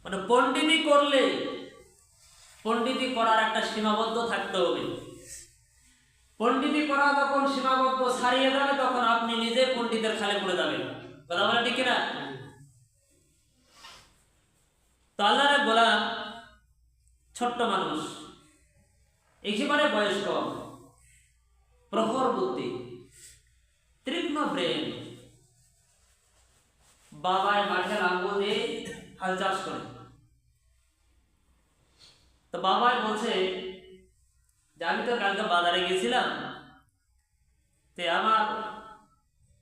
মানে পণ্ডিতি করলে পণ্ডিতি করার একটা সীমাবদ্ধ থাকতে হবে। পণ্ডিতি করা যখন সীমাবদ্ধ ছাড়িয়ে যাবে তখন আপনি নিজে পণ্ডিতের খালে পড়ে যাবেন। কথা বলে ঠিক না? তো আল্লাহর গোলাম ছোট্ট মানুষ, একেবারে বয়স কম, প্রখর বুদ্ধি, তীক্ষ্ণ ব্রেন, বাবায় মাঠে আঙ্গুল দিয়ে হাল চাষ করে। তো বাবাই বলছে যে আমি তো কালকে বাজারে গেছিলাম, তে আমার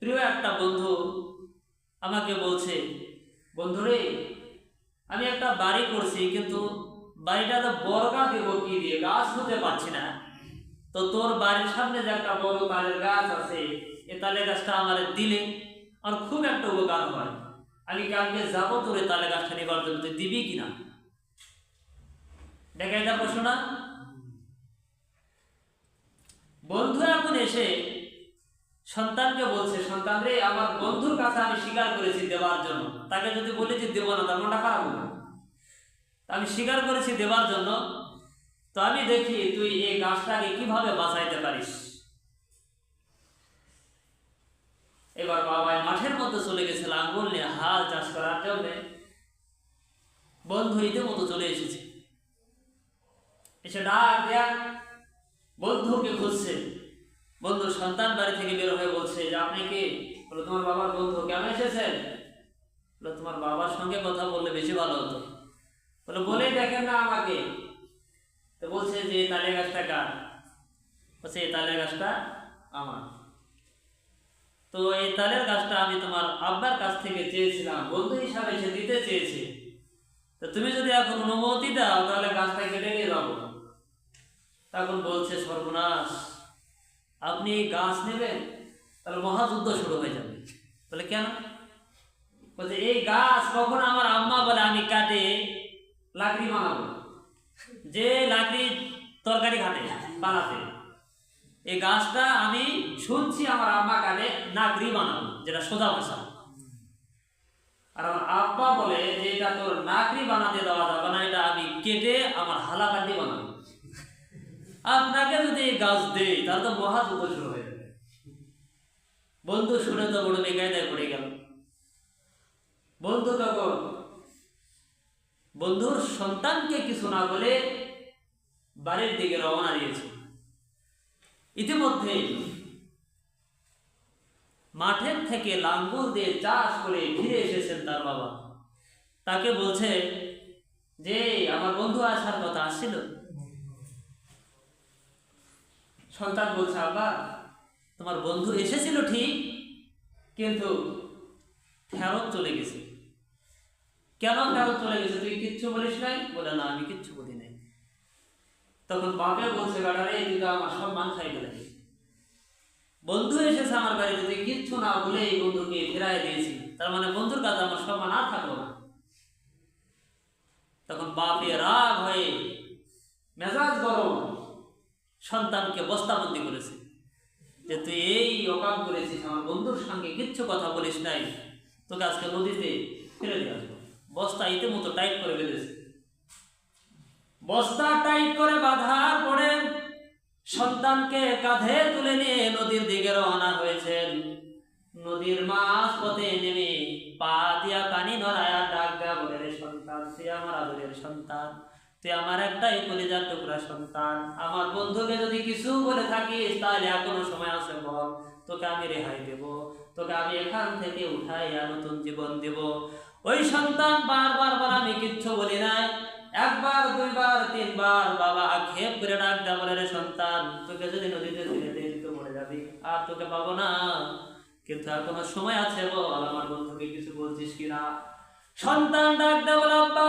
প্রিয় একটা বন্ধু আমাকে বলছে, বন্ধুরে আমি একটা বাড়ি করছি, কিন্তু বাড়িটা তো বর্গা দেব কি দিয়ে, গাছ হতে পারছি না। তো তোর বাড়ির সামনে যে একটা বড় তালের গাছ আছে, এ তালের গাছটা আমার দিলে আমার খুব একটা উপকার হয়। আমি কালকে যাবো তোর তালে গাছটা নিবার জন্য, তুই দিবি কিনা? দেখাই যা প্রশ্ন না? বন্ধু এখন এসে সন্তানকে বলছে, সন্তান রে আমার বন্ধুর কাছে আমি স্বীকার করেছি দেওয়ার জন্য। তাকে যদি বলি যে দেবো না, তার মনটা খারাপ হবে। আমি স্বীকার করেছি দেওয়ার জন্য, তো আমি দেখি তুই এই গাছটাকে কিভাবে বাঁচাইতে পারিস। এবার বাবাই মাঠের মধ্যে চলে গেছে লাঙ্গল নিয়ে হাল চাষ করার জন্য। বন্ধু ইতিমতো চলে এসেছে, এসে ডাক দেয়া বন্ধুকে খুঁজছে। বন্ধু সন্তান বাড়ি থেকে বের হয়ে বলছে যে আপনি কে? বলো তোমার বাবার বন্ধু। কেন এসেছেন? বলো তোমার বাবার সঙ্গে কথা বললে বেশি ভালো হতো। বলে বলেই দেখেন না আমাকে। তো বলছে যে তালে গাছটা কার? বলছে এই তালের গাছটা আমার। তো এই তালের গাছটা আমি তোমার আব্বার কাছ থেকে চেয়েছিলাম, বন্ধু হিসাবে সে দিতে চেয়েছে। তো তুমি যদি এখন অনুমতি দাও তাহলে গাছটা কেটে নিয়ে যাবো। তখন বলছে সর্বনাশ, আপনি গাছ নেবেন তাহলে মহাযুদ্ধ শুরু হয়ে যাবে। বলে কেন? বলছে এই গাছ কখন আমার আম্মা বলে আমি কাটে লাকড়ি বানাবো, যে লাকড়ি তরকারি খাটে বানাতে, এই গাছটা আমি শুনছি আমার আম্মা কাটে লাকড়ি বানাবো, যেটা সোজা ভাষা। আর আমার আব্বা বলে যে এটা তোর লাকড়ি বানাতে দেওয়া যাবে না, এটা আমি কেটে আমার হালাকান্দি বানাবো। আপনাকে যদি এই গাছ দেই তাহলে তো মহাযুদ্ধ শুরু হয়ে যাবে। বন্ধু শুনে তো বড় বেকায়দায় পড়ে গেল। বন্ধু তখন বন্ধুর সন্তানকে কিছু না বলে বাড়ির দিকে রওনা দিয়েছে। ইতিমধ্যে মাঠের থেকে লাঙ্গল দিয়ে চাষ করে ফিরে এসেছেন তার বাবা। তাকে বলছে যে আমার বন্ধু আসার কথা আসছিল। সন্তান বলছে আব্বা তোমার বন্ধু এসেছিল ঠিক, কিন্তু ফেরত চলে গেছে। কেন ফেরত চলে গেছে? তুই কিচ্ছু বলিস নাই? বলে না আমি কিচ্ছু বলি নাই। তখন বাপে বলছে বেটারে তুই তো আমার সম্মান খাই ফেলে, বন্ধু এসেছে আমার বাড়িতে তুই কিচ্ছু না বলে এই বন্ধুকে ফেরাই দিয়েছি, তার মানে বন্ধুর কাছে আমার সম্মান আর থাকলো না। তখন বাপে রাগ হয়ে মেজাজ গরম সন্তানকে বস্তাবন্দি করেছে যে তুই এই অকাম করেছিস, আমার বন্ধুর সঙ্গে কিচ্ছু কথা বলিস নাই, তোকে আজকে নদীতে ফেলে দিয়ে আসবো। বস্তা ইতিমতো টাইট করে বেঁধেছে। বস্তা টাইট করে বাঁধার পরে সন্তানকে কাঁধে তুলে নিয়ে নদীর দিকে রওনা হয়েছেন। নদীর মাঝ পথে নেমে পা দিয়া পানি নড়ায়া ডাক দেয়া বলে, রে সন্তান তুই আমার আদরের সন্তান, তুই আমার একটাই কলিজার টুকরা সন্তান। আমার বন্ধুকে যদি কিছু বলে থাকিস তাহলে এখনো সময় আছে বল, তোকে আমি রেহাই দেব, তোকে আমি এখান থেকে উঠাইয়া নতুন জীবন দেব। ওই সন্তান বারবার বলে আমি কিচ্ছু বলি নাই। একবার দুইবার তিনবার বাবা আক্ষেপ করে ডাক দেয়া বলে, রে সন্তান তোকে যদি নদীতে ছেড়ে দিই তুই তো মরে যাবি, আর তোকে পাবো না, কিন্তু এখনো সময় আছে বল আমার বন্ধুকে কিছু বলছিস কিনা। সন্তান ডাক দেয়া বলে আব্বা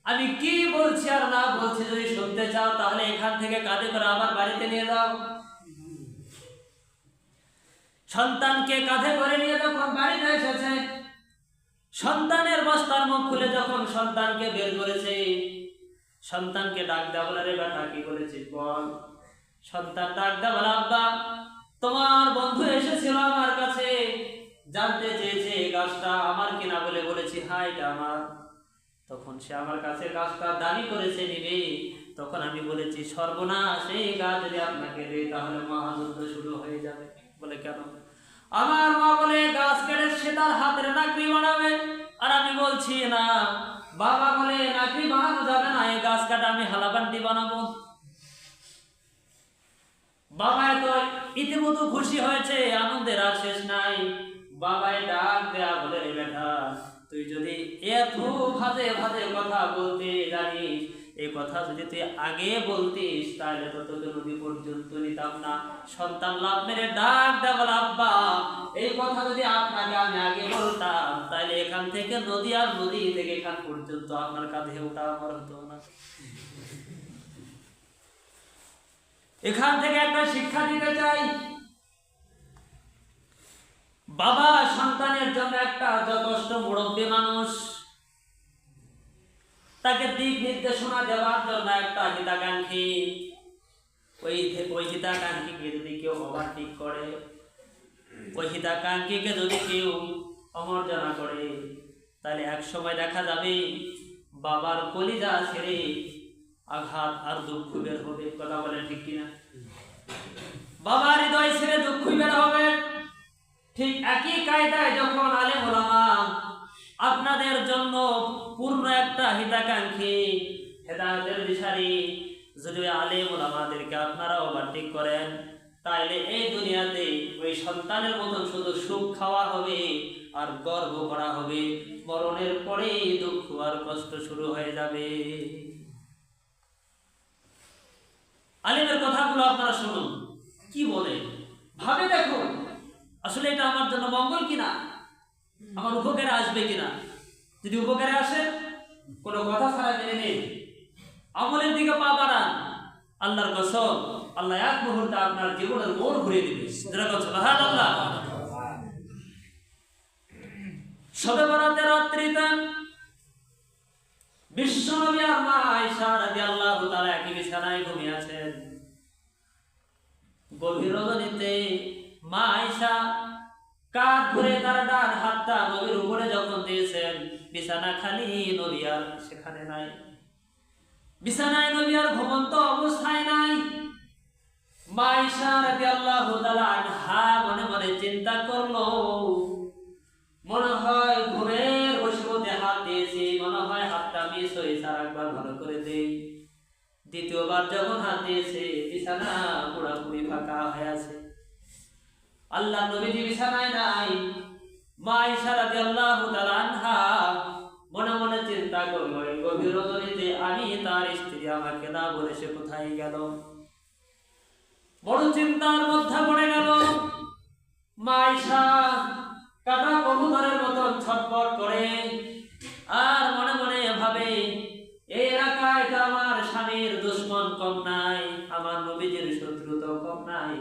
আমি কি বলছি আর না বলছি যদি শুনতে চাও তাহলে এখান থেকে কাঁধে করে আবার বাড়িতে নিয়ে যাও। সন্তানকে কাঁধে করে নিয়ে যখন বাড়িতে এসেছে, সন্তানের বস্তার মুখ খুলে যখন সন্তানকে বের করেছে, সন্তানকে ডাক দেয়া বলে, রে বেটা কি বলেছিস বল। সন্তান ডাক দেয়া বলে আব্বা তোমার বন্ধু এসেছিল আমার কাছে, জানতে চেয়েছে এই গাছটা আমার কিনা বলে বলেছি হ্যাঁ এটা আমার। তখন সে আমার কাছে গাছটা দাবি করেছে নিবে। তখন আমি বলেছি, সর্বনাশ, এই গাছ যদি আপনাকে দেয় তাহলে মহাযুদ্ধ শুরু হয়ে যাবে। বলে কেন? আমার মা বলে গাছ কেটে সে তার হাতের নাকড়ি বানাবে, আর আমি বলছি না। বাবা বলে নাকড়ি বানানো যাবে না, এই গাছ কাটা আমি হালাবান্টি বানাবো। বাবাই তো ইতিমধ্যে খুশি হয়েছে, আনন্দের আর শেষ নাই। বাবাই ডাক দেয়া বলে, বেটা তুই যদি এত ভাজে ভাজে কথা বলতে জানিস, এই কথা যদি তুই আগে বলতিস তাহলে তো তোকে নদী পর্যন্ত নিতাম না। সন্তান লাভ মেরে ডাক দেয়া বলে, আব্বা এই কথা যদি আপনাকে আমি আগে বলতাম তাহলে এখান থেকে নদী, আর নদী থেকে এখান পর্যন্ত আপনার কাঁধে ওঠা আমার হতো না। এখান থেকে একটা শিক্ষা দিতে চাই, বাবা সন্তানের জন্য একটা যথেষ্ট মুরব্বী মানুষ, তাকে দিক নির্দেশনা দেওয়ার জন্য একটা হিতাকাঙ্ক্ষী। ওই হিতাকাঙ্ক্ষীকে যদি কেউ ওভারটেক করে, ওই হিতাকাঙ্ক্ষীকে যদি কেউ অমর্যাদা করে, তাহলে এক সময় দেখা যাবে বাবার কলিজা ছেড়ে আঘাত আর দুঃখ বের হবে। কথা বলে ঠিক কিনা? বাবার হৃদয় ছেড়ে দুঃখ বের হবে। ঠিক একই কায়দায় যখন আলেম ওলামা আপনাদের জন্য পূর্ণ একটা হিতাকাঙ্ক্ষী, হেদায়েতের দিশারি, যদি আলেম ওলামাদেরকে আপনারা ওভারটেক করেন, তাহলে এই দুনিয়াতে ওই সন্তানের মতন শুধু সুখ খাওয়া হবে আর গর্ব করা হবে, মরণের পরেই দুঃখ আর কষ্ট শুরু হয়ে যাবে। আলেমের কথাগুলো আপনারা শুনুন, কি বলে ভাবে দেখুন, আসলে এটা আমার জন্য মঙ্গল কিনা, আমার উপকারে আসবে কিনা। যদি উপকারে আসে, কোনো কথা ছাড়া মেনে নেই, আমলের দিকে পা বাড়ান, আল্লাহর কসম আল্লাহ এক মুহূর্তে আপনার জীবনের মোড় ঘুরিয়ে দিবে। সুবহানাল্লাহ। শবে বরাতের রাত্রিতে বিশ্বনবী আর মা আয়েশা রাদিয়াল্লাহু তাআলা একই বিছানায় ঘুমিয়ে আছেন। গভীর রজনীতে মা আয়েশা কাঁধ ধরে তার ডান হাতটা নবীর উপরে যখন দিয়েছেন, বিছানা খালি, নবী আর সেখানে নাই। বিছানায় নবী আর ঘুমন্ত অবস্থায় নাই। মা আয়েশা রাদিয়াল্লাহু তাআলা আনহা মনে মনে চিন্তা করলো, মনে হয় ঘুমের বশবর্তী হাত দিয়েছি, মনে হয় হাতটা মিস হয়েছে, আর একবার ভালো করে দেই। দ্বিতীয়বার যখন হাত দিয়েছে, বিছানা পুরোপুরি ফাঁকা হয়ে আছে। আল্লাহ নবীজি বিছানায় নাই। মা আয়েশা রাদিয়াল্লাহু তাআলা আনহা মনে মনে চিন্তা করলো, এই গভীর রজনীতে আমি তার স্ত্রী, আমাকে না বলে সে কোথায় গেল। বড় চিন্তার মধ্যে পড়ে গেল। মা আয়েশা কাটা কবুতরের মতন ছটফট করে আর মনে মনে ভাবে, এই এলাকায় তো আমার স্বামীর দুশমন কম নাই, আমার নবীজির শত্রু তো কম নাই।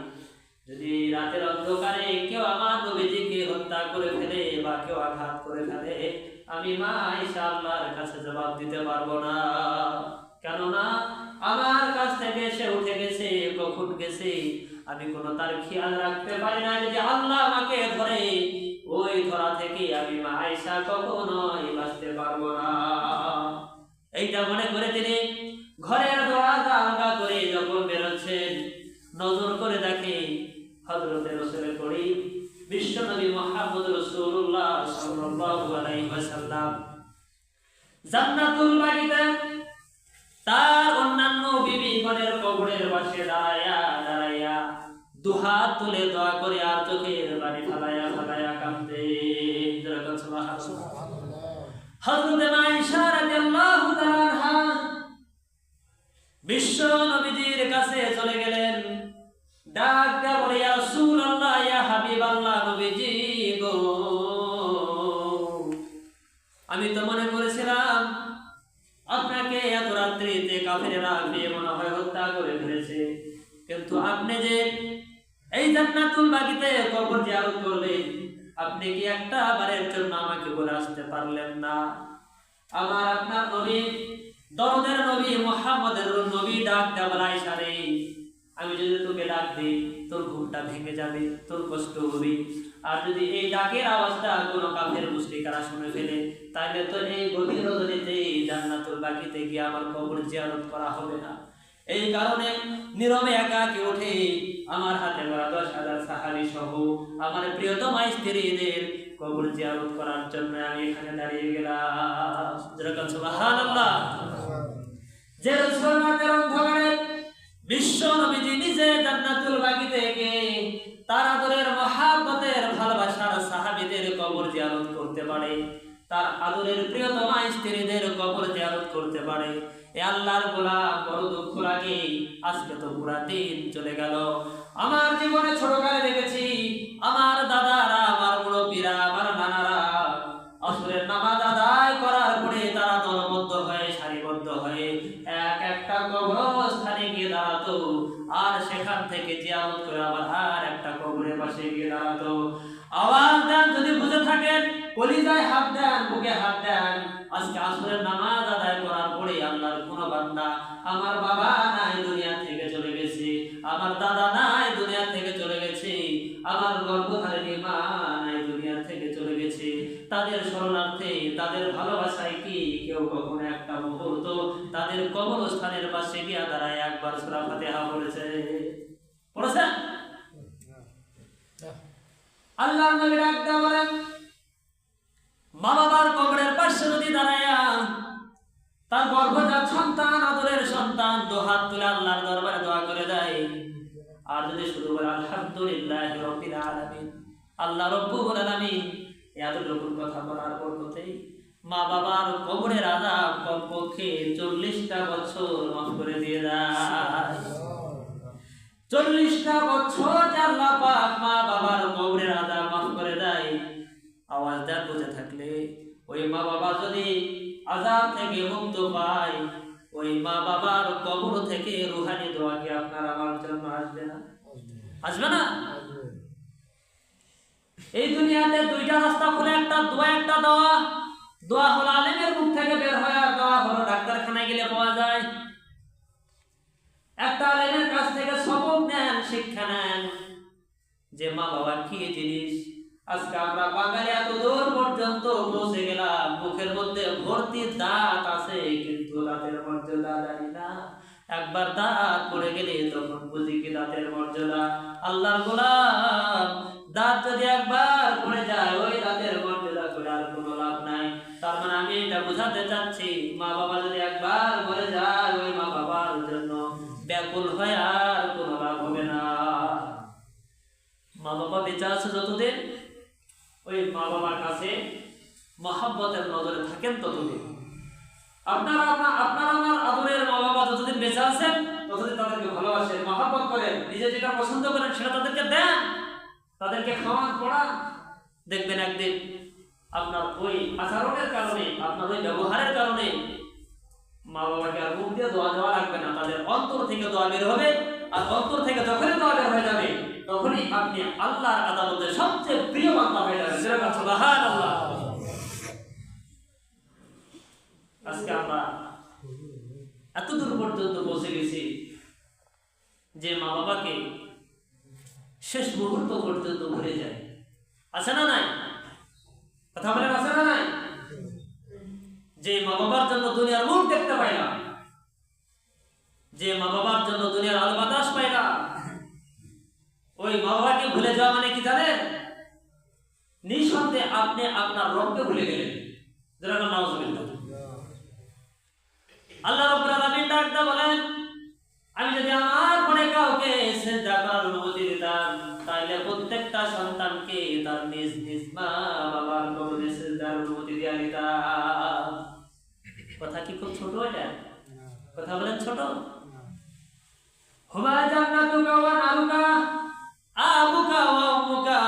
যদি রাতের অন্ধকারে কেউ আমার নবীজিকে হত্যা করে ফেলে বা কেউ আঘাত করে ফেলে, আমি মা আয়েশা আল্লাহর কাছে জবাব দিতে পারবো না। কেননা আমার কাছ থেকে সে উঠে গেছে, কখন গেছে আমি কোনো তার খেয়াল রাখতে পারি না। যদি আল্লাহ আমাকে ধরে, ওই ধরা থেকে আমি মা আয়েশা কখনোই বাঁচতে পারবো না। এইটা মনে করে তিনি ঘরের দরজা আলগা করে যখন বেরোচ্ছেন, নজর করে দেখে হযরতে রাসূল করিম বিশ্বনবী মুহাম্মদ রাসূলুল্লাহ সাল্লাল্লাহু আলাইহি ওয়াসাল্লাম জান্নাতুল বাগিতে তার অন্যান্য বিবিগণের কবরের পাশে দাঁড়াইয়া দুহাত তুলে দোয়া করে আর চোখের পানি ফালাইয়া কাঁদতে। হযরতে আয়েশা রাদিয়াল্লাহু তাআলা আনহা বিশ্ব নবীজির কাছে চলে গেলেন, ডাক দেয়া বলে, ইয়া রাসূলুল্লাহ, ইয়া হাবিবাল্লাহ, নবীজি গো, আমি তো মনে করেছিলাম আপনাকে এত রাত্রিতে কাফেরেরা মনে হয় হত্যা করে ফেলেছে, কিন্তু আপনি যে এই জান্নাতুল বাগিতে কবর জিয়ারত করলেন, আপনি কি একটা বারের জন্য আমাকে বলে আসতে পারলেন না? আমার আপনার নবী, দরদের নবী, মুহাম্মদের নবী ডাক দেয়া বলে, আয়েশা রে, আমি যদি তোকে ডাক দিই তোর ঘুমটা ভেঙে যাবে, তোর কষ্ট হবে। আর যদি এই ডাকের আওয়াজটা কোনো কাফের মুশরিকরা শুনে ফেলে, তাহলে তো এই গভীর রজনীতে জান্নাতুল বাকিতে গিয়ে আমার কবর জিয়ারত করা হবে না। এই কারণে নীরবে একাকী উঠে আমার হাতে গড়া 10,000 সাহাবী সহ আমার প্রিয়তমা স্ত্রীদের কবর জিয়ারত করার জন্য আমি এখানে দাঁড়িয়ে গেলাম। যেরকম সুবহানাল্লাহ। যে রাসূলের অন্ধকারে বিশ্ব নবীজি নিজে জান্নাতুল বাকিতে গিয়ে তার আদরের মহাব্বতের ভালোবাসার সাহাবীদের কবর জিয়ারত করতে পারে, তার আদরের প্রিয়তমা স্ত্রীদের কবর জিয়ারত করতে পারে, এ আল্লাহর গোলাম বড় দুঃখ লাগে। আজকে তো পুরা দিন চলে গেল। আমার জীবনে ছোটকালে দেখেছি আমার দাদারা, আমার মুরব্বীরা, আমার নানারা আসরের নামাজ আদায় করার পরে তারা দলবদ্ধ হয়ে সারিবদ্ধ হয়ে এক একটা কবরস্থানে গিয়ে দাঁড়াতো, আর সেখান থেকে জিয়ারত করে আবার আর একটা কবরের পাশে গিয়ে দাঁড়াতো। আওয়াজ দেন যদি বুঝে থাকেন, কলিজায় হাত দেন, বুকে হাত দেন। আজকে আসরের নামাজ আদায় করার পরে আল্লাহর কোন বান্দা, আমার বাবা নাই দুনিয়া থেকে চলে গেছে, আমার দাদা নাই দুনিয়া থেকে চলে গেছে, আমার গর্ভধারিণী মা নাই দুনিয়া থেকে চলে গেছে, তাদের শরণার্থে তাদের ভালোবাসায় কি কেউ কখনো একটা মুহূর্ত তাদের কবরস্থানের পাশে গিয়ে দাঁড়ায় একবার সূরা ফাতিহা পড়েছে? পড়েছেন? আল্লাহর নবী ডাক দেয়া বলেন, মা বাবার কবরের পাশে যদি দাঁড়ায়া তার গর্ভজাত সন্তান, আদরের সন্তান দুহাত তুলে আল্লাহর দরবারে দোয়া করে দেয়, আর যদি শুধু বলে আলহামদুলিল্লাহি রাব্বিল আলামিন, আল্লাহ রাব্বুল আলামিন, এতটুকু কথা বলার বরকতেই মা বাবার কবরের আযাব কমপক্ষে 40টা বছর মাফ করে দিয়ে দেয়। 40টা বছর আল্লাহ পাক মা বাবার কবরের আযাব মাফ করে দেয়। আওয়াজ দেন বুঝে থাকলে, ওই মা বাবা যদি আযাব থেকে মুক্ত পায়, ওই মা বাবার কবর থেকে রুহানি দোয়া কি আপনার আমার জন্য আসবে না? আসবে না? এই দুনিয়াতে দুইটা রাস্তা খুলে, একটা দোয়া একটা দেওয়া। দোয়া হলো আলেমের মুখ থেকে বের হয়, আর দেওয়া হলো ডাক্তারখানায় গেলে পাওয়া যায়। একটা আলেমের কাছ থেকে সবক নেন, শিক্ষা নেন যে মা বাবা কি জিনিস। আজকে আমরা বাঙালি এত দূর পর্যন্ত পৌঁছে গেলাম, মুখের মধ্যে ভর্তি দাঁত আছে কিন্তু দাঁতের মর্যাদা জানি না। একবার দাঁত পড়ে গেলে তখন বুঝি কি দাঁতের মর্যাদা। আল্লাহর গোলাম, দাঁত যদি একবার পড়ে যায় ওই দাঁতের মর্যাদা করে আর কোনো লাভ নাই। তার মানে আমি এটা বোঝাতে চাচ্ছি, মা বাবা যদি একবার মরে যায় ওই মা বাবার জন্য ব্যাকুল হয়ে আর কোনো লাভ হবে না। মা বাবা বেঁচে আছে যতদিন, ওই মা বাবার কাছে মহাব্বতের নজরে থাকেন ততদিন। আপনারা আমার আদরের মা বাবা যতদিন বেঁচে আছেন ততদিন তাদেরকে ভালোবাসেন, মহাব্বত করেন, নিজে যেটা পছন্দ করেন সেটা তাদেরকে দেন, তাদেরকে খাওয়ান, পড়ান। দেখবেন একদিন আপনার ওই আচরণের কারণে, আপনার ওই ব্যবহারের কারণে মা বাবাকে আর মুখ দিয়ে দোয়া দেওয়া লাগবে না, তাদের অন্তর থেকে দোয়া বের হবে। আর অন্তর থেকে যখনই দোয়া বের হয়ে যাবে তখনই আপনি আল্লাহর আদালতে সবচেয়ে প্রিয় বান্দা হয়ে যাবেন। সুবহানাল্লাহ। আজকে আমরা এত দূর পর্যন্ত পৌঁছে গেছি যে মা বাবাকে শেষ মুহূর্ত পর্যন্ত ভুলে যায়। আছে না নাই? কথা বলেন, আছে না নাই? যে মা বাবার জন্য দুনিয়ার মুখ দেখতে পাই না, যে মা বাবার জন্য দুনিয়ার আলো বাতাস পাই না, ওই মা বাবাকে ভুলে যাওয়া মানে কি জানেন? নিঃসন্দেহে আপনি আপনার রবকে ভুলে গেলেন। যেরকম নাউজুবিল্লাহ। আল্লাহ রাব্বুল আলামিন ডাক দিয়ে বলেন, আমি যদি আমার মনে কাউকে সিজদা করার অনুমতি দিতাম তাহলে প্রত্যেকটা সন্তানকে তার নিজ নিজ মা বাবার কবরে সিজদার অনুমতি দিয়ে দিতাম। কথা কি খুব ছোট এটা? কথা বলেন ছোট? হুমা জান্নাতুকা ওয়া নারুকা আবুকা ওয়া উম্মুকা,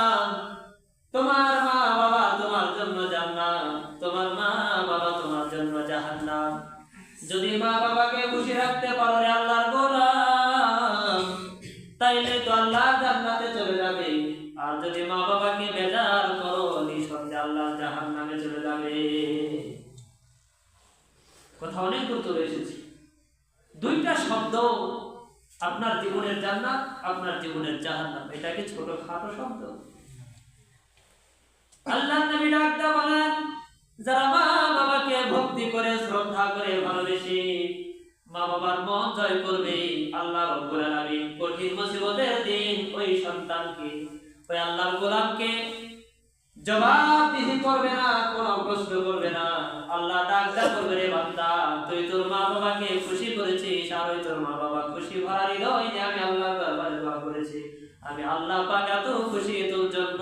তোমার মা বাবা তোমার জন্য জান্নাত, তোমার মা বাবা তোমার জন্য জাহান্নাম। যদি মা বাবাকে খুশি রাখতে পারো রে আল্লাহর গোলাম, তাইলে তো আল্লাহ জান্নাতে চলে যাবে। আর যদি মা বাবাকে বেজার করো নিঃসন্দেহে আল্লাহ জাহান্নামে চলে যাবে। কথা অনেক দূর চলে এসেছি। দুইটা শব্দ, আপনার জীবনের জান্নাত, আপনার জীবনের জাহান্নাম, এটা কি ছোট খাটো শব্দ? আল্লাহর নবী ডাক দিয়ে বলেন, যারা মা বাবাকে ভক্তি করে, শ্রদ্ধা করে, ভালোবেসে মা বাবার মন জয় করবে, আল্লাহ রব্বুল আলামিন কঠিন মুসিবতের দিন ওই সন্তানকে, ওই আল্লাহর গোলামকে জবাবদিহি করবে না, কোনো প্রশ্ন করবে না। আল্লাহ ডাকটা করবে, রে বান্দা, তুই তোর মা বাবাকে খুশি করেছিস, আর ওই তোর মা বাবা খুশি ভরা হৃদয় নিয়ে আমি আল্লাহর দরবারে দোয়া করেছি। আমি আল্লাহ পাক এত খুশি তোর জন্য,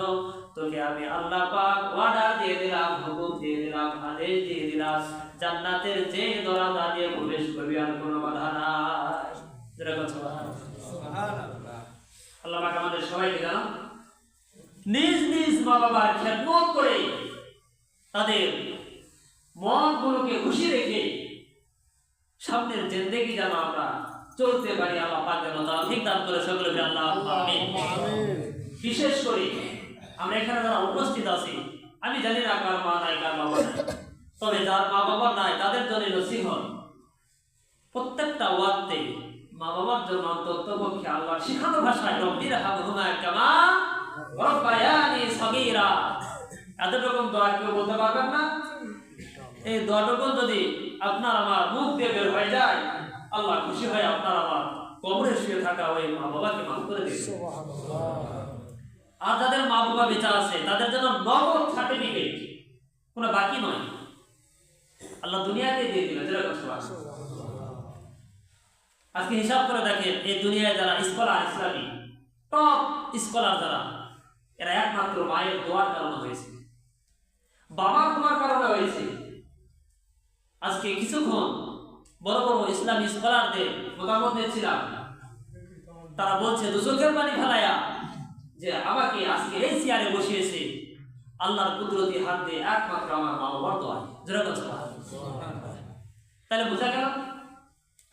তোকে আমি আল্লাহ পাক ওয়াদা দিয়ে দিলাম, হুকুম দিয়ে দিলাম, আদেশ দিয়ে দিলাম, জান্নাতের যে দরজা দিয়ে প্রবেশ করবি আর কোনো বাধা নাই। যেরকম সুবহানাল্লাহ। আল্লাহ পাক আমাদের সবাইকে জানো নিজ নিজ মা বাবার খেদমত করে, তাদের মনগুলোকে খুশি রেখে সামনের জিন্দেগি যেন আমরা চলতে পারি। আল্লাহ পাক যেন তৌফিক দান করে সকলে বলি আল্লাহুম্মা আমিন। বিশেষ করে আমরা এখানে যারা উপস্থিত আছি, আমি জানি না কার মা নাই কার বাবা নাই, তবে যার মা বাবা নাই তাদের জন্য নসিহত, প্রত্যেকটা ওয়াক্তে মা বাবার জন্য অন্তত পক্ষে আল্লাহর শিখানো ভাষায় রব্বিরহামহুমা কামা রব্বায়ানি সগীরা, এতটুকু দোয়া কেউ বলতে পারবেন না? এই দোয়াটুকু যদি আপনার আমার মুখ দিয়ে বের হয়ে যায়, আল্লাহ খুশি হয়ে আপনার আমার কবরে শুয়ে থাকা ওই মা বাবাকে মাফ করে দিবেন। আর যাদের মা বাবা বেঁচে আছে তাদের জন্য নগদ সার্টিফিকেট, কোনো বাকি নয়, আল্লাহ দুনিয়াতে দিয়ে দিবেন। আজকে হিসাব করে দেখেন, এই দুনিয়ায় যারা স্কলার, ইসলামী টপ স্কলার যারা, এরা একমাত্র মায়ের দোয়ার কারণে হয়েছে, বাবার দোয়ার কারণে হয়েছে। আজকে কিছুক্ষণ বড় বড় ইসলামী স্কলারদের মতামত নিয়েছিলাম, তারা বলছে দুচোখের পানি ফেলায়া যে আমাকে আজকে এই চেয়ারে বসিয়েছে আল্লাহর কুদরতি হাত দিয়ে একমাত্র আমার মা বাবার দোয়া। তাহলে বোঝা গেল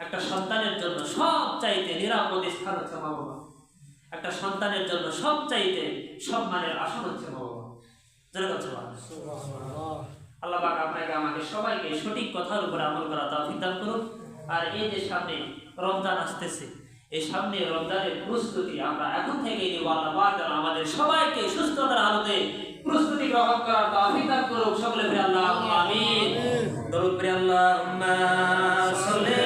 একটা সন্তানের জন্য সব চাইতে নিরাপদ স্থান হচ্ছে মা বাবা, একটা সন্তানের জন্য সব চাইতে সম্মানের আসন হচ্ছে মা বাবা। আল্লাহ পাক আপনাকে আমাকে সবাইকে সঠিক কথার উপরে আমল করা তৌফিক দান করুন। আর এই যে সামনে রমজান আসতেছে, এই সামনে রমজানের প্রস্তুতি আমরা এখন থেকেই নিব। আল্লাহ পাক আমাদের সবাইকে সুস্থতার আলোতে প্রস্তুতি গ্রহণ করার তৌফিক দান করুন। সকলে বলি আল্লাহুম্মা আমিন। দরুদ পড়ি আল্লাহুম্মা সাল্লি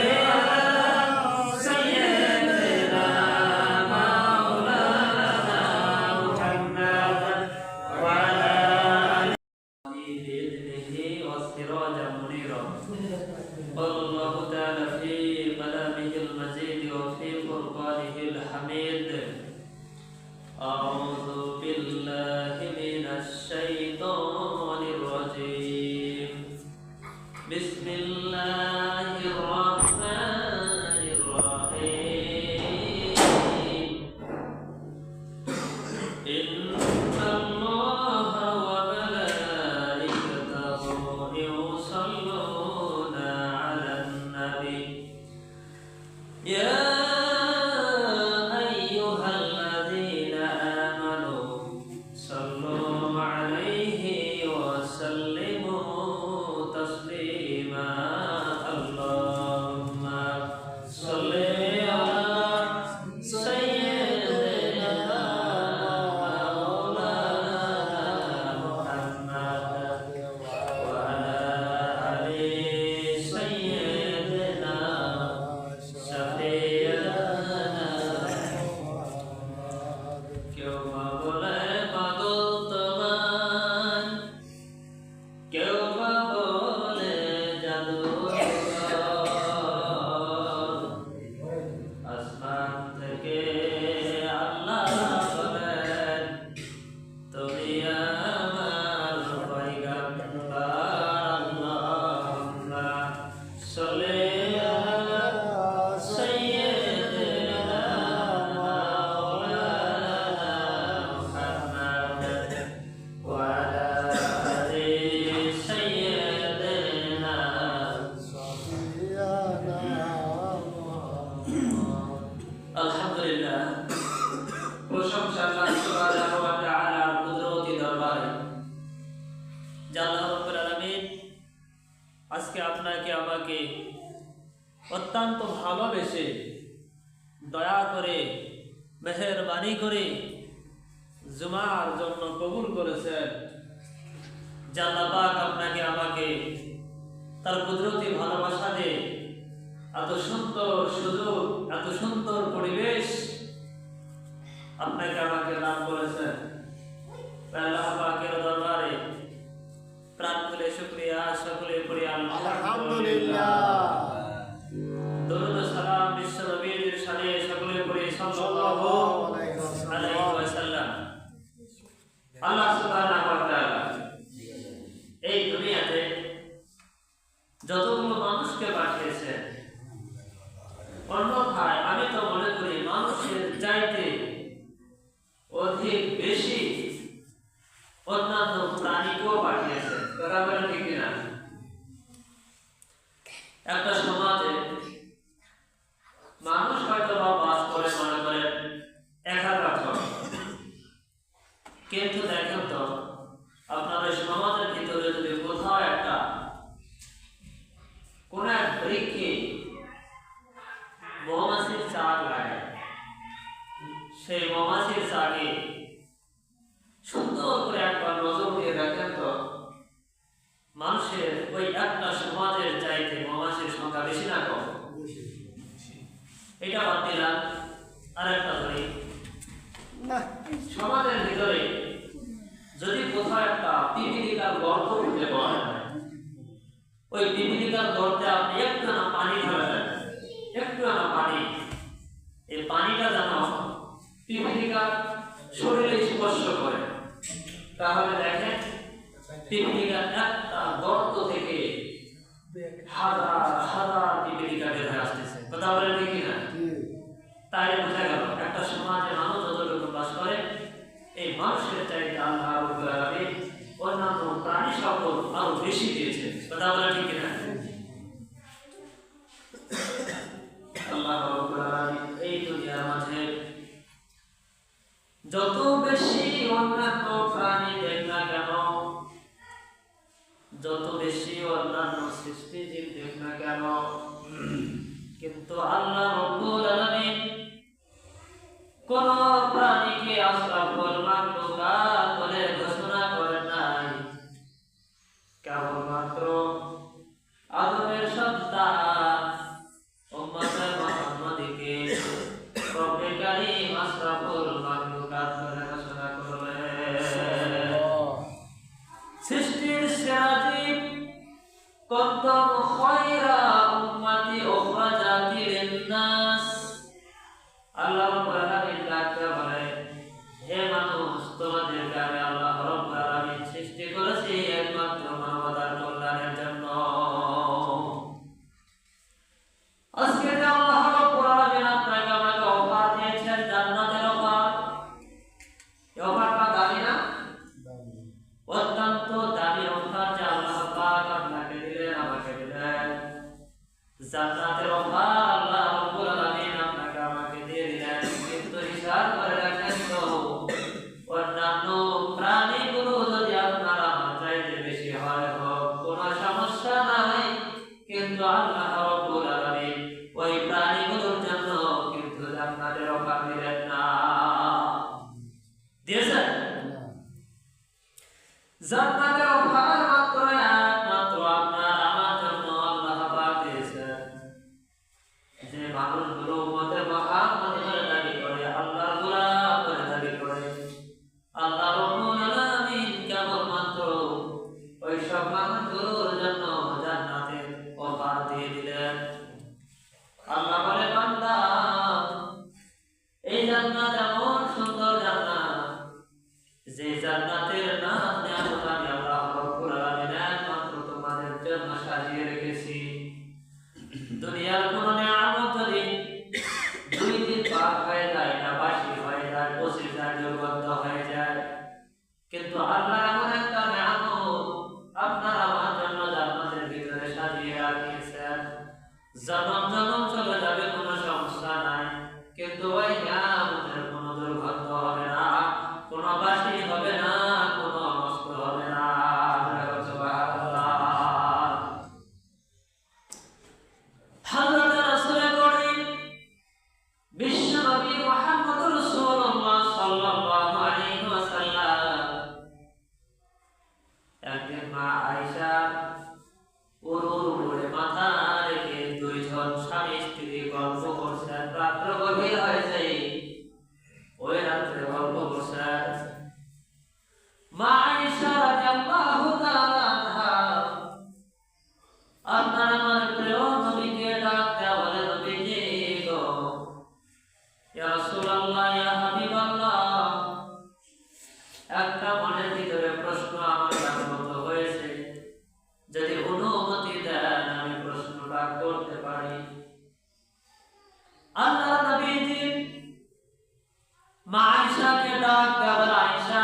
أعوذ بالله من الشيطان الرجيم. بسم الله الرحمن الرحيم. إن الله وملائكته يصلون على النبي يا আজকে আপনাকে আমাকে অত্যন্ত ভালোবেসে দয়া করে মেহেরবানি করে জুমার জন্য কবুল করেছেন। আল্লাহ পাক আপনাকে আমাকে তার কুদরতি ভালোবাসা দিয়ে এত সুন্দর সুযোগ, এত সুন্দর পরিবেশ আপনাকে আমাকে দান করেছেন। আল্লাহ পাকের দরবারে প্রাণ খুলে শুকরিয়া সকলে পড়ি আলহামদুলিল্লাহ। দরুদ সালাম বিশ্ব নবীর শানে সকলে পড়ি সাল্লাল্লাহু আলাইহি ওয়াসাল্লাম। আল্লাহ সুবহানাহু ওয়া তাআলা এই দুনিয়াতে যতগুলো মানুষকে পাঠিয়েছেন, অন্যথায় আমি তো মনে করি মানুষের চাইতে অধিক বেশি অন্যান্য প্রাণীকেও পাঠিয়েছেন। কথা বলেন ঠিক কিনা? একটা সমাজে মানুষ হয়তো বা বাস করে মনে করেন 1000 জন, কিন্তু দেখেন তো আপনার ওই সমাজের ভিতরে যদি কোথাও একটা কোন এক বৃক্ষে মৌমাছির চাক লাগে, সেই মৌমাছির চাকে সুন্দর করে একবার নজর দিয়ে দেখেন তো মানুষের ওই একটা সমাজের চাইতে মৌমাছির সংখ্যা বেশি না কম? এটা বাদ দিলাম, আর একটা ধরি, সমাজের ভিতরে যদি কোথাও একটা পিপিলিকার গর্ত খুঁজে পাওয়া যায়, ওই পিপিলিকার গর্তে আপনি একটু না পানি ঢালবেন, একটু না পানি, এই পানিটা যেন পিপিলিকার শরীরে স্পর্শ করে, তাহলে দেখেন পিপিলিকার একটা গর্ত থেকে হাজার হাজার পিপিলিকা বের হয়ে আসতেছে। কথা বলেন ঠিক কিনা? তাই বোঝা গেল একটা সমাজে মানুষ যতটুকু বাস করে, এই মানুষের চাইতে আল্লাহ রাব্বুল আলামিন অন্যান্য প্রাণী সকল আরো বেশি দিয়েছে। কথা বলেন ঠিক কিনা? আল্লাহ রাব্বুল আলামিন এই দুনিয়ার মাঝে যত বেশি অন্যান্য প্রাণী দেখ না কেন, যত বেশি অন্যান্য সৃষ্টি জীব দেখ না কেন, কিন্তু আল্লাহ রাব্বুল আলামিন কোন প্রাণীকে আশরাফুল মাখলুকাত বলে ঘোষণা করেন নাই। কেবলমাত্র আদমের সন্তান উম্মতে মুহাম্মাদীকে রব্বে কারীম আশরাফুল মাখলুকাত বলে ঘোষণা করলেন। সৃষ্টির সেরা জীব কুনতুম খায়রা উম্মাতি উখরাজাত লিন-নাস। আল্লাহ রাব্বুল আলামিন ডাকতে বলে, হে মানুষ, তোমাদেরকে আমি আল্লাহ রাব্বুল আলামিন সৃষ্টি করেছি একমাত্র মানবতার কল্যাণের জন্য। আজকে যে আল্লাহ রাব্বুল আলামিন আপনাকে আমাকে অফার দিয়েছেন, জান্নাতের অফার, এই অফারটা দামি না? অত্যন্ত দামি অফার যে আল্লাহ পাক আপনাকে দিলেন, আমাকে দিলেন। জান্নাতের অফার আল্লাহ রাব্বুল আলামিন আপনাকে আমাকে দিয়ে দিলেন, কিন্তু হিসাব করে রাখেন তো অন্যান্য প্রাণীগুলো যদি আপনার আমার চাইতে বেশি হয় হোক, কোনো সমস্যা নাই, কিন্তু আল্লাহ রাব্বুল আলামিন ওই প্রাণীগুলোর জন্য কিন্তু জান্নাতের অফার দিলেন না। দিয়েছেন? জান্নাতের অফার মাত্র একমাত্র আপনার আমার জন্য আল্লাহ পাক দিয়েছেন। যে মানুষগুলো উম্মতে মুহাম্মাদী বলে দাবি করে, আল্লাহর গোলাম বলে দাবি করে, আল্লাহ রাব্বুল আলামিন কেবলমাত্র ওই সব মানুষগুলোর জন্য জান্নাতের অফার দিয়ে দিলেন। আল্লাহ বলে, বান্দা, এই জান্নাত এমন সুন্দর জান্নাত, যে জান্নাতের নাম নিয়ামত আমি আল্লাহ রাব্বুল আলামিন একমাত্র তোমাদের জন্য সাজিয়ে রেখেছি। দুনিয়ার কোন নিয়ামত যদি 2 দিন পার হয়ে যায় না, বাসি হয়ে যায়, পচে যায়, দুর্গন্ধ হয়ে যায়, কিন্তু আল্লাহ এমন একটা নিয়ামত আপনার আমার জন্য জান্নাতের ভিতরে সাজিয়ে রাখিয়েছেন। জনম জনম চলে যাবে, কোনো সমস্যা নাই, কিন্তু ওই নিয়ামতের কোনো দুর্গন্ধ হবে না, কোনো বাসি হবে না, কোনো নষ্ট হবে না। সুবহানাল্লাহ। হযরত রাসূল করিম বিশ্ব নবী মুহাম্মদুর রাসূলুল্লাহ সাল্লাল্লাহু আলাইহি ওয়াসাল্লাম একদিন মা আয়েশা ওর আপনার আমার প্রিয় নবীকে ডাক দেয়া বলে, নবীজি গো, ইয়া রাসূলুল্লাহ, ইয়া হাবিবাল্লাহ, একটা মনের ভিতরে প্রশ্ন আমার জাগ্রত হয়েছে, যদি অনুমতি দেন আমি প্রশ্নটা করতে পারি। আল্লাহ নবীজি মা আয়েশাকে ডাক দেয়া বলে, আয়েশা,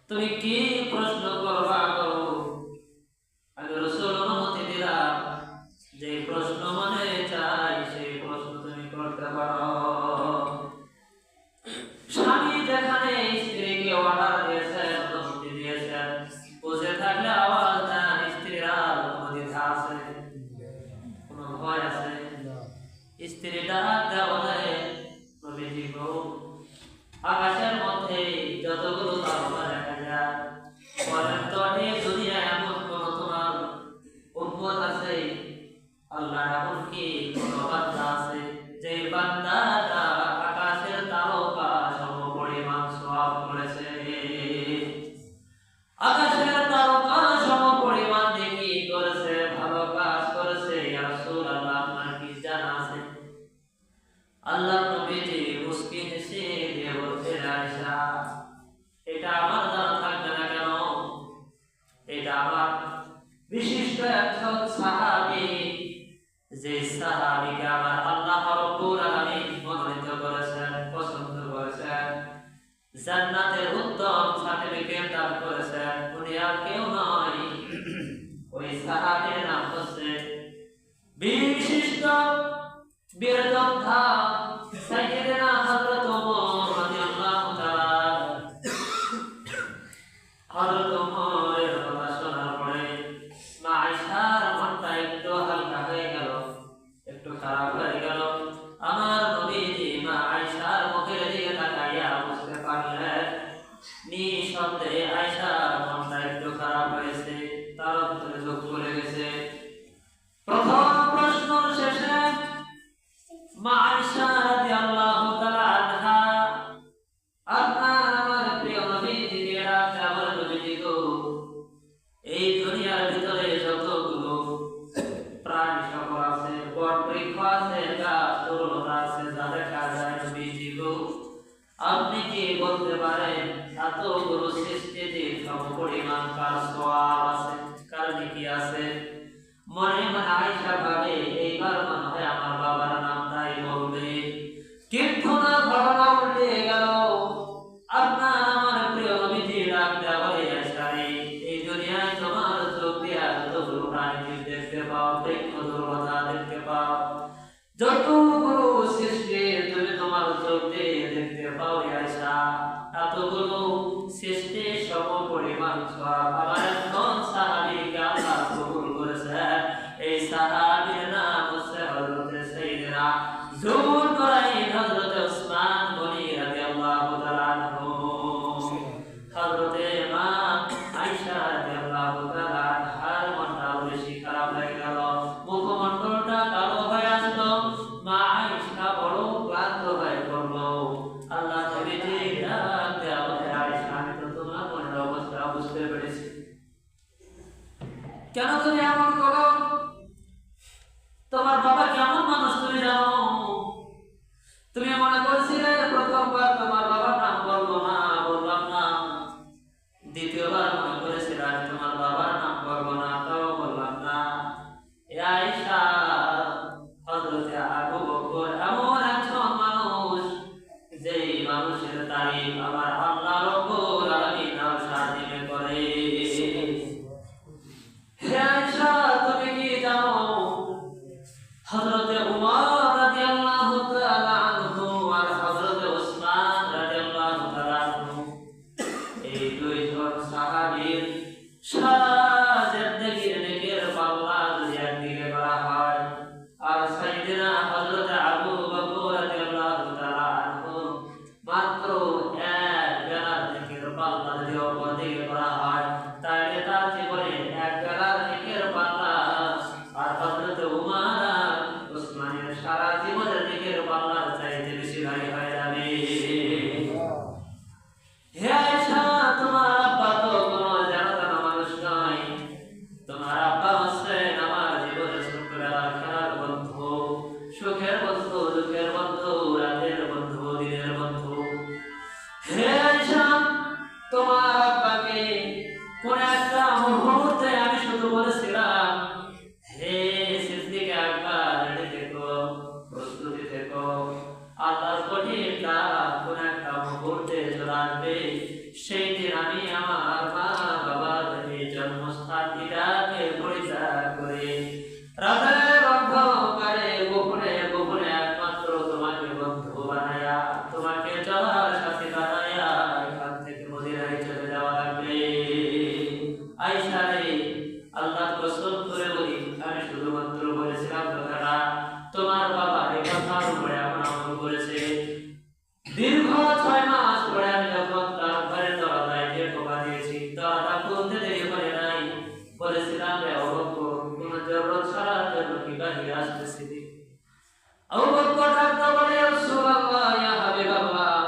তুমি কি প্রশ্ন করবা করো, আমি রাসূল অনুমতি দিলাম, যে প্রশ্ন মনে চাই সেই প্রশ্ন তুমি করতে পারো। স্বামী যেখানে স্ত্রীকে অর্ডার দিয়েছেন, অনুমতি দিয়েছেন, বুঝে থাকলে আওয়াজ দেন, স্ত্রীরা কোনো দ্বিধা আছে, কোনো ভয় আছে? স্ত্রী ডাক দেয়া বলে, নবীজি গো, আকাশের মধ্যে যতগুলো তারকা দেখা যায়, বলেন তো এই দুনিয়ায় এমন কোন তোমার উম্মত আছে, আল্লাহ এমন কি কোন বান্দা আছে যে বান্দাটা আকাশের তারকা সমপরিমাণ সওয়াব করেছে? আকাশের তারকা সমপরিমাণ নেকি করেছে, ভালো কাজ করেছে। ইয়া রাসূলুল্লাহ, আপনার কি জানা আছে? আল্লাহ নবীজি মুস্কি হেসে দিয়ে বলছেন, আয়েশা, এটা আমার জানা থাকবে না কেন? এটা আমার বিশিষ্ট একজন সাহাবী, যে সাহাবীকে আমার আল্লাহ রাব্বুল আলামিন মনোনীত করেছেন, পছন্দ করেছেন, জান্নাতের উত্তম সার্টিফিকেট দান করেছেন, উনি আর কেউ নয়, ওই সাহাবীর নাম হচ্ছে বিশিষ্ট বীর যোদ্ধা সাইয়েদনা হযরত ওমর রাদিয়াল্লাহু তাআলা। হযরত ওমরের কথা শোনার পরে মা আয়েশার মনটা একটু হালকা হয়ে গেল, একটু খারাপ হয়ে গেল। আমার নবীজি মা আয়েশার মুখের দিকে তাকাইয়া বুঝতে পারলেন নিঃসন্দেহে আয়েশার মনটা একটু খারাপ হয়েছে, তার অন্তরে দুঃখ পড়ে গেছে। প্রথম প্রশ্ন শেষে মা আয়েশা রাদিয়াল্লাহু তাআলা আনহা আপনার আমার প্রিয় নবীজিকে ডাকতে বলে, নবীজি গো, এই দুনিয়ার ভিতরে যতগুলো প্রাণী সকল আছে, বট বৃক্ষ আছে, গাছ তরুলতা আছে, যা দেখা যায়, নবীজি গো, আপনি কি বলতে পারেন এতগুলো সৃষ্টিতে সমপরিমাণ কার সওয়াব আছে, কার নেকি আছে? মনে মনে আয়েশা ভাবে, এইবার মনে হয় আমার বাবার নামটাই বলবে, কিন্তু না, ঘটনা উল্টে গেল। আপনার আমার প্রিয় নবীজি ডাক দেয়া বলে, আয়েশা রে, এই দুনিয়ায় তোমার চোখ দিয়ে যতগুলো প্রাণী দেখতে পাও, বৃক্ষ তরুলতা দেখতে পাও, যতগুলো সৃষ্টি তুমি তোমার চোখ দিয়ে দেখতে পাও, আয়েশা, এতগুলো সৃষ্টি সমপরিমাণ সওয়াব আমার একজন সাহাবীকে আল্লাহ কবুল করেছেন। এই সাহাবীর নাম হচ্ছে হযরত সাইয়েদনা যুলকারনাইন হযরত উসমান গনি রাদিয়াল্লাহু তাআলা আনহু। হযরত মা আয়েশা রাদিয়াল্লাহু তাআলা আনহার মনটা বেশি খারাপ হয়ে গেল, মুখমণ্ডলটা কালো হয়ে আসলো, মা আয়েশা বড় ক্লান্ত হয়ে পড়ল। আল্লাহ নবীজি ডাক দেয়া বলে, আয়েশা, আমি তো তোমার মনের অবস্থা বুঝতে পেরেছি, কেন তুমি এমন করো? তোমার বাবা কেমন মানুষ তুমি জানো? তুমি মনে করছিলে প্রথমবার তোমার বাবার নাম বলবো না, বললাম না, দ্বিতীয়বার মনে করেছিলে আমি তোমার বাবার নাম বলবো না, তাও বললাম না। এ আয়েশা, হযরত আবু বকর এমন একজন মানুষ, যেই মানুষের তারিফ আমার আল্লাহ রাব্বুল আলামিন সাজিয়ে করে। হে আয়েশা, তুমি কি জানো হযরত উমর রাদিয়াল্লাহু তাআলা আনহু আর হযরত উসমান আমি শুধুমাত্র বলেছিলাম কথাটা তোমার বাবা এই কথার উপরে এমন আমল করেছে। দীর্ঘ 6 মাস পরে আমি যখন তার ঘরের দরজায় গিয়ে টোকা দিয়েছি, দরজা খুলতে দেরি করে নাই। বলেছিলাম রে আবু বকর, তোমার জরুরত ছাড়ার জন্য কি বাহিরে আসতেছিলি? আবু বকর ডাকতে বলে, ইয়া রাসূলুল্লাহ, ইয়া হাবিবাল্লাহ,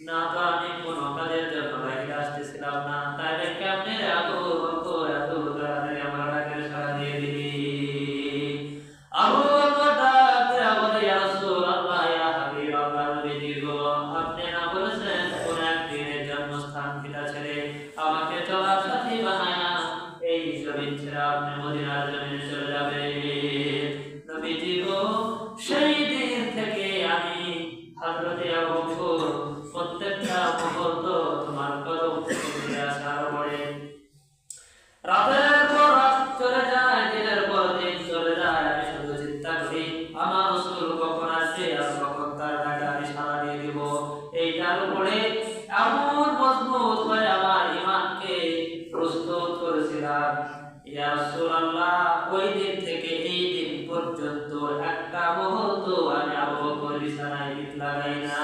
না তো আমি কোনো কাজের জন্য বাহিরে আসতেছিলাম না, তাইলে কেমনে রে আবু বকর এত তাড়াতাড়ি আমার ডাকের সাড়া দিয়ে দিলি? আবু বকর ডাকতে বলে, ইয়া রাসূলুল্লাহ, ইয়া হাবিবাল্লাহ, নবীজি গো, আপনি না বলেছেন কোন একদিনের জন্মস্থান ভিটা ছেড়ে আমাকে চলার সাথী বানায়া এই জমিন ছেড়ে আপনি মদিনার জমিনে চলে যাবে। নবীজি গো, সেই দিন থেকে আমি হযরতে আবু বকর প্রত্যেকটা মুহূর্ত তোমার কদম থেকে ফিরে আসার পরে রাতের পর রাত চলে যায়, দিনের পর দিন চলে যায়, আমি শুধু চিন্তা করি আমার রাসূল কখন আসবে আর কখন তার ডাকে আমি সাড়া দিয়ে দিব। এইটার উপরে এমন মজবুত হয়ে আমার ঈমানকে প্রস্তুত করেছিলাম। ইয়া রাসূলুল্লাহ, ওই দিন থেকে এই দিন পর্যন্ত একটা মুহূর্ত আমি আবু বকর বিছানায় পিঠ লাগাই না।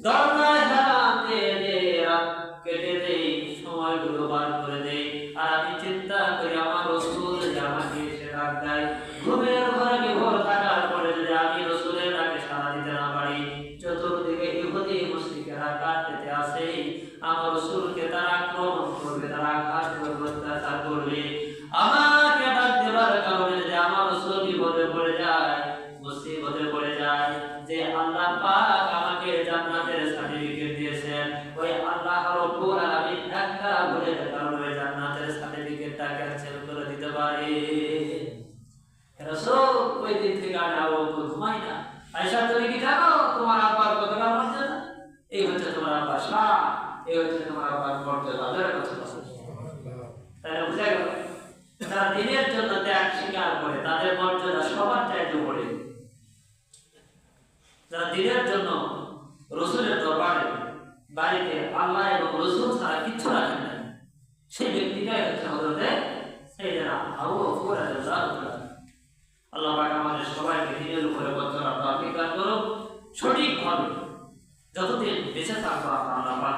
দরজায় হেলান দিয়ে রাত কেটে দেই, সময়গুলো বার করে দেই, আর আমি চিন্তা করি আমার রাসূল যদি আমাকে এসে ডাক দেয়, ঘুমের ঘরে বিভোর থাকার পরে যদি আমি রাসূলের ডাকে সাড়া দিতে না পারি, চতুর্দিকে ইহুদি মুশরিকেরা কাটতে আসে, আমার রাসূলকে তারা আক্রমণ করবে, তারা আঘাত করবে, অত্যাচার করবে। আমাকে ডাক দেওয়ার কারণে যদি আমার রাসূল বিপদে পড়ে যায়, মুসিবতে পড়ে যায়, যে আল্লাহ পাক আমাকে জান্নাতের সার্টিফিকেট দিয়েছেন, ওই আল্লাহ রাব্বুল আলামিন একটা ভুলের কারণে জান্নাতের সার্টিফিকেটটা ক্যান্সেল করে দিতে পারে। রাসূল ওই দিন থেকে আমি আবু বকর ঘুমাই না। আয়েশা, তুমি কি জানো তোমার আব্বার কতটা মর্যাদা? এই হচ্ছে তোমার আব্বার শান, এই হচ্ছে তোমার আব্বার মর্যাদা। যারা কথা বলে তাহলে বুঝা গেল, যারা দিনের জন্য ত্যাগ স্বীকার করে তাদের মর্যাদা সবার চাইতে উপরে। যারা দিনের জন্য রাসূলের দরবারে বাড়িতে আল্লাহ এবং রাসূল ছাড়া কিচ্ছু রাখেন না, সেই ব্যক্তিটাই হচ্ছে হযরতে সাইয়েদনা আবু বকর রাদিয়াল্লাহু তাআলা। আল্লাহ পাক আমাদের সবাইকে দিনের উপরে চলার তৌফিক দান করুন, সঠিকভাবে যতদিন বেঁচে থাকবো আল্লাহ পাক